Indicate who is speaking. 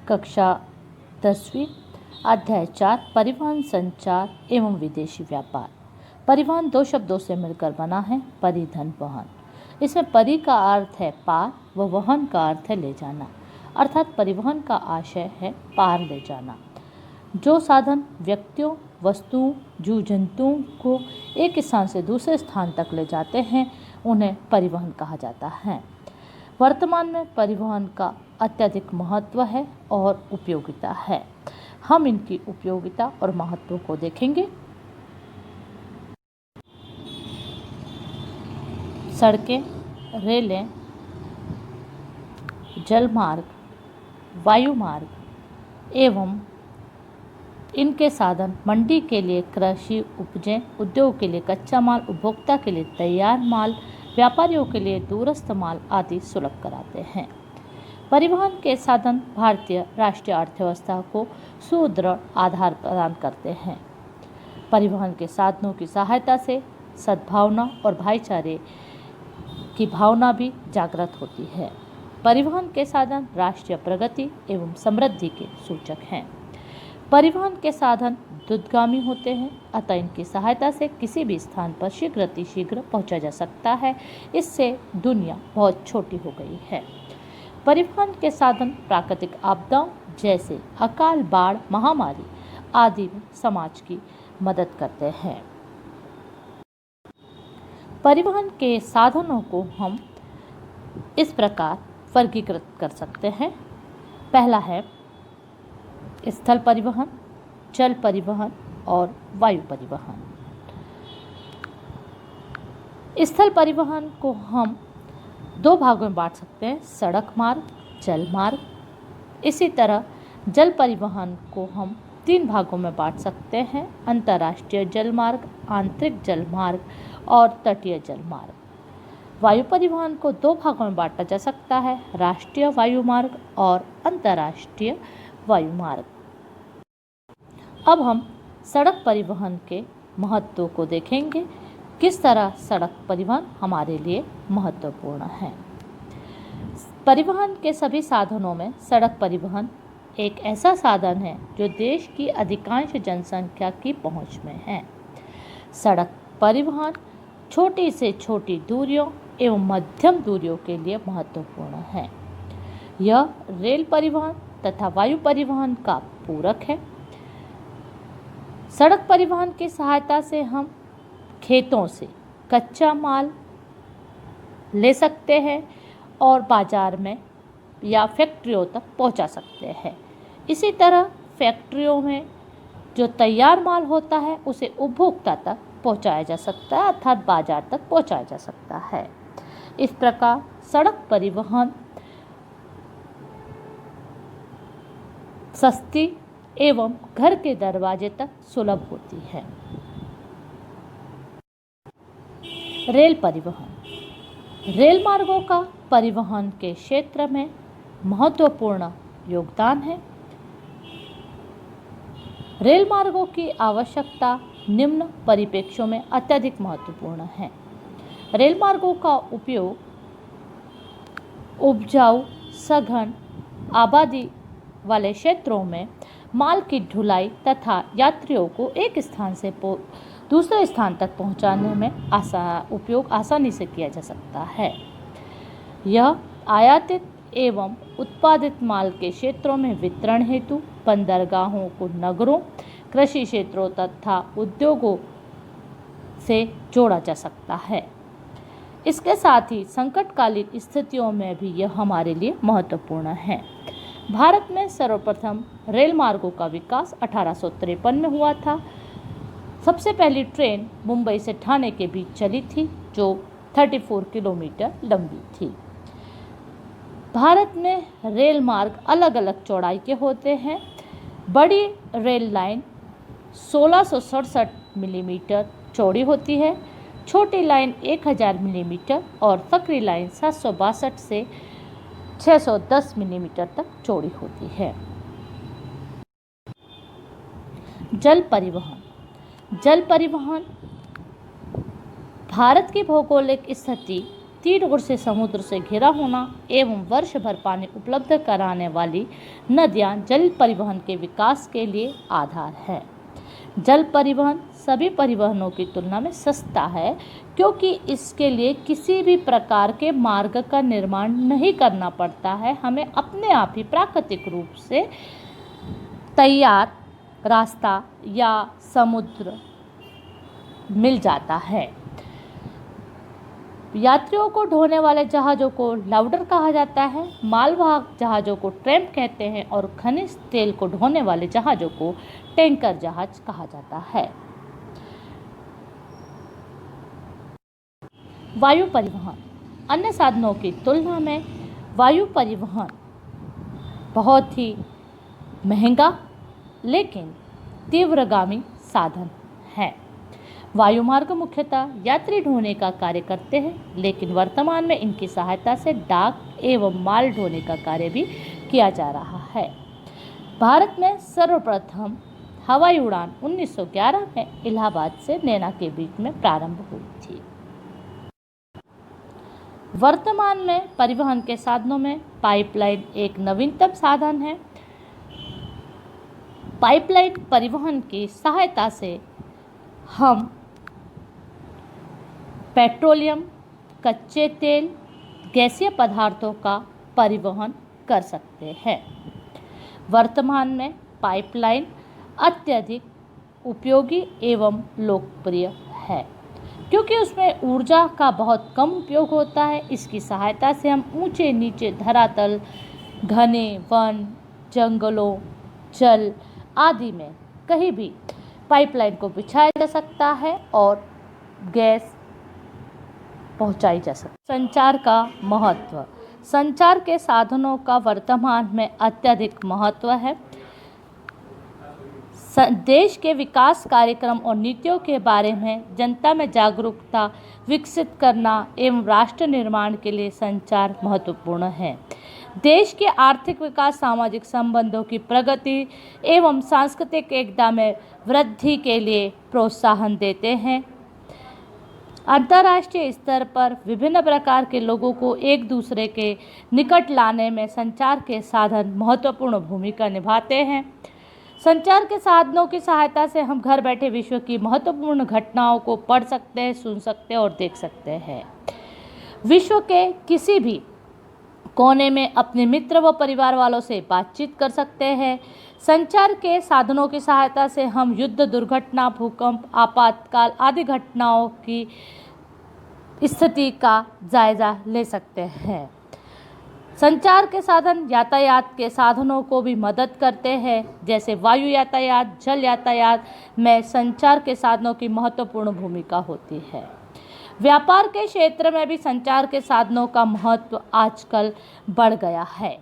Speaker 1: कक्षा 10वीं, अध्याय 4 परिवहन, संचार एवं विदेशी व्यापार। परिवहन दो शब्दों से मिलकर बना है, परिधन वहन। इसमें परि का अर्थ है पार व वहन का अर्थ है ले जाना, अर्थात परिवहन का आशय है पार ले जाना। जो साधन व्यक्तियों, वस्तुओं, जीव जंतुओं को एक स्थान से दूसरे स्थान तक ले जाते हैं उन्हें परिवहन कहा जाता है। वर्तमान में परिवहन का अत्यधिक महत्व है और उपयोगिता है। हम इनकी उपयोगिता और महत्व को देखेंगे। सड़कें, रेलें, जलमार्ग, वायुमार्ग एवं इनके साधन मंडी के लिए कृषि उपजें, उद्योग के लिए कच्चा माल, उपभोक्ता के लिए तैयार माल, व्यापारियों के लिए दूरस्थ माल आदि सुलभ कराते हैं। परिवहन के साधन भारतीय राष्ट्रीय अर्थव्यवस्था को सुदृढ़ आधार प्रदान करते हैं। परिवहन के साधनों की सहायता से सद्भावना और भाईचारे की भावना भी जागृत होती है। परिवहन के साधन राष्ट्रीय प्रगति एवं समृद्धि के सूचक हैं। परिवहन के साधन द्रुतगामी होते हैं, अतः इनकी सहायता से किसी भी स्थान पर शीघ्र पहुंचा जा सकता है। इससे दुनिया बहुत छोटी हो गई है। परिवहन के साधन प्राकृतिक आपदाओं जैसे अकाल, बाढ़, महामारी आदि में समाज की मदद करते हैं। परिवहन के साधनों को हम इस प्रकार वर्गीकृत कर सकते हैं। पहला है स्थल परिवहन, जल परिवहन और वायु परिवहन। स्थल परिवहन को हम दो भागों में बांट सकते हैं, सड़क मार्ग, जल मार्ग। इसी तरह जल परिवहन को हम 3 भागों में बांट सकते हैं, अंतर्राष्ट्रीय जल मार्ग, आंतरिक जल मार्ग और तटीय जल मार्ग। वायु परिवहन को 2 भागों में बांटा जा सकता है, राष्ट्रीय वायु मार्ग और अंतर्राष्ट्रीय वायु मार्ग। अब हम सड़क परिवहन के महत्व को देखेंगे, किस तरह सड़क परिवहन हमारे लिए महत्वपूर्ण है। परिवहन के सभी साधनों में सड़क परिवहन एक ऐसा साधन है जो देश की अधिकांश जनसंख्या की पहुंच में है। सड़क परिवहन छोटी से छोटी दूरियों एवं मध्यम दूरियों के लिए महत्वपूर्ण है। यह रेल परिवहन तथा वायु परिवहन का पूरक है। सड़क परिवहन की सहायता से हम खेतों से कच्चा माल ले सकते हैं और बाजार में या फैक्ट्रियों तक पहुंचा सकते हैं। इसी तरह फैक्ट्रियों में जो तैयार माल होता है उसे उपभोक्ता तक पहुंचाया जा सकता है, अर्थात बाजार तक पहुंचाया जा सकता है। इस प्रकार सड़क परिवहन सस्ती एवं घर के दरवाजे तक सुलभ होती है। रेल परिवहन। रेल मार्गों का परिवहन के क्षेत्र में महत्वपूर्ण योगदान है। रेल मार्गों की आवश्यकता निम्न परिप्रेक्ष्यों में अत्यधिक महत्वपूर्ण है। रेल मार्गों का उपयोग उपजाऊ, सघन आबादी वाले क्षेत्रों में माल की ढुलाई तथा यात्रियों को एक स्थान से दूसरे स्थान तक पहुंचाने में उपयोग आसानी से किया जा सकता है। यह आयातित एवं उत्पादित माल के क्षेत्रों में वितरण हेतु बंदरगाहों को नगरों, कृषि क्षेत्रों तथा उद्योगों से जोड़ा जा सकता है। इसके साथ ही संकटकालीन स्थितियों में भी यह हमारे लिए महत्वपूर्ण है। भारत में सर्वप्रथम रेल मार्गों का विकास 1853 में हुआ था। सबसे पहली ट्रेन मुंबई से ठाणे के बीच चली थी जो 34 किलोमीटर लंबी थी। भारत में रेल मार्ग अलग अलग चौड़ाई के होते हैं। बड़ी रेल लाइन 1667 मिलीमीटर चौड़ी होती है, छोटी लाइन 1000 मिलीमीटर और सकरी लाइन 762 से 610 मिलीमीटर तक चौड़ी होती है। जल परिवहन। जल परिवहन भारत की भौगोलिक स्थिति तीन ओर से समुद्र से घिरा होना एवं वर्ष भर पानी उपलब्ध कराने वाली नदियां जल परिवहन के विकास के लिए आधार है। जल परिवहन सभी परिवहनों की तुलना में सस्ता है, क्योंकि इसके लिए किसी भी प्रकार के मार्ग का निर्माण नहीं करना पड़ता है। हमें अपने आप ही प्राकृतिक रूप से तैयार रास्ता या समुद्र मिल जाता है। यात्रियों को ढोने वाले जहाज़ों को लाउडर कहा जाता है, मालवाहक जहाज़ों को ट्रैम्प कहते हैं और खनिज तेल को ढोने वाले जहाज़ों को टैंकर जहाज कहा जाता है। वायु परिवहन अन्य साधनों की तुलना में वायु परिवहन बहुत ही महंगा लेकिन तीव्रगामी साधन है। वायुमार्ग मुख्यतः यात्री ढोने का कार्य करते हैं, लेकिन वर्तमान में इनकी सहायता से डाक एवं माल ढोने का कार्य भी किया जा रहा है। भारत में सर्वप्रथम हवाई उड़ान 1911 में इलाहाबाद से नैना के बीच में प्रारंभ हुई थी। वर्तमान में परिवहन के साधनों में पाइपलाइन एक नवीनतम साधन है। पाइपलाइन परिवहन की सहायता से हम पेट्रोलियम, कच्चे तेल, गैसीय पदार्थों का परिवहन कर सकते हैं। वर्तमान में पाइपलाइन अत्यधिक उपयोगी एवं लोकप्रिय है, क्योंकि उसमें ऊर्जा का बहुत कम उपयोग होता है। इसकी सहायता से हम ऊंचे नीचे धरातल, घने वन, जंगलों, जल आदि में कहीं भी पाइपलाइन को बिछाया जा सकता है और गैस पहुंचाई जा सकती है। संचार का महत्व संचार के साधनों का वर्तमान में अत्यधिक महत्व है। देश के विकास कार्यक्रम और नीतियों के बारे में जनता में जागरूकता विकसित करना एवं राष्ट्र निर्माण के लिए संचार महत्वपूर्ण है। देश के आर्थिक विकास, सामाजिक संबंधों की प्रगति एवं सांस्कृतिक एकता में वृद्धि के लिए प्रोत्साहन देते हैं। अंतर्राष्ट्रीय स्तर पर विभिन्न प्रकार के लोगों को एक दूसरे के निकट लाने में संचार के साधन महत्वपूर्ण भूमिका निभाते हैं। संचार के साधनों की सहायता से हम घर बैठे विश्व की महत्वपूर्ण घटनाओं को पढ़ सकते हैं, सुन सकते हैं और देख सकते हैं। विश्व के किसी भी कोने में अपने मित्र व परिवार वालों से बातचीत कर सकते हैं। संचार के साधनों की सहायता से हम युद्ध, दुर्घटना, भूकंप, आपातकाल आदि घटनाओं की स्थिति का जायजा ले सकते हैं। संचार के साधन यातायात के साधनों को भी मदद करते हैं, जैसे वायु यातायात, जल यातायात में संचार के साधनों की महत्वपूर्ण भूमिका होती है। व्यापार के क्षेत्र में भी संचार के साधनों का महत्व आजकल बढ़ गया है।